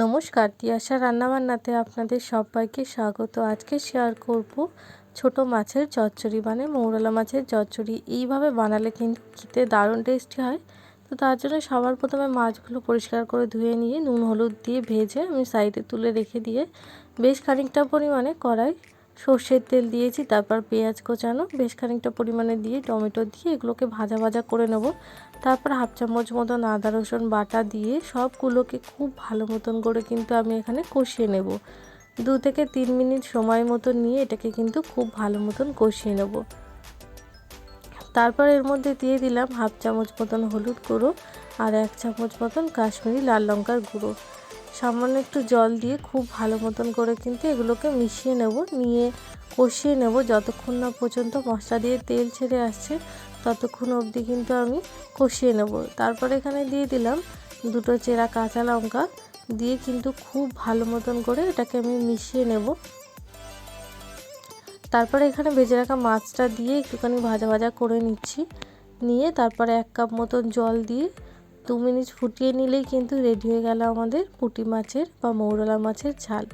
নমস্কার, তিয়াশা রান্নাবান্নাতে আপনাদের সবাইকে স্বাগত। আজকে শেয়ার করব ছোট মাছের চচ্চড়ি, মানে মৌরলা মাছের চচ্চড়ি। এইভাবে বানালে কিন্তু খেতে দারুণ টেস্টি হয়। তো তার জন্য সবার প্রথমে মাছগুলো পরিষ্কার করে ধুয়ে নিয়ে নুন হলুদ দিয়ে ভেজে আমি সাইডে তুলে রেখে দিয়ে বেশ খানিকটা পরিমাণে কড়াই সর্ষের তেল দিয়েছি। তারপর পেঁয়াজ কোচানো বেশ খানিকটা পরিমাণে দিয়ে টমেটো দিয়ে এগুলোকে ভাজা ভাজা করে নেব। তারপর হাফ চামচ মতন আদা রসুন বাটা দিয়ে সবগুলোকে খুব ভালো মতন করে কিন্তু আমি এখানে কষিয়ে নেব। 2 থেকে 3 মিনিট সময় মতন নিয়ে এটাকে কিন্তু খুব ভালো মতন কষিয়ে নেব। তারপর এর মধ্যে দিয়ে দিলাম হাফ চামচ মতন হলুদ গুঁড়ো আর 1 চামচ মতন কাশ্মীরি লাল লঙ্কার গুঁড়ো। সামান্য একটু জল দিয়ে খুব ভালো মতন করে কিন্তু এগুলোকে মিশিয়ে নেব, নিয়ে কষিয়ে নেব যতক্ষণ না পর্যন্ত মশলা দিয়ে তেল ছেড়ে আসছে, ততক্ষণ অবধি কিন্তু আমি কষিয়ে নেব। তারপর এখানে দিয়ে দিলাম 2টো চেরা কাঁচা লঙ্কা দিয়ে কিন্তু খুব ভালো মতন করে এটাকে আমি মিশিয়ে নেব। তারপরে এখানে ভেজে রাখা মাছটা দিয়ে একটুখানি ভাজা ভাজা করে নিচ্ছি, নিয়ে তারপরে 1 কাপ মতন জল দিয়ে 2 মিনিট ফুটিয়ে নিলেই কিন্তু রেডি হয়ে গেল আমাদের পুঁটি মাছের বা মৌরলা মাছের ঝাল।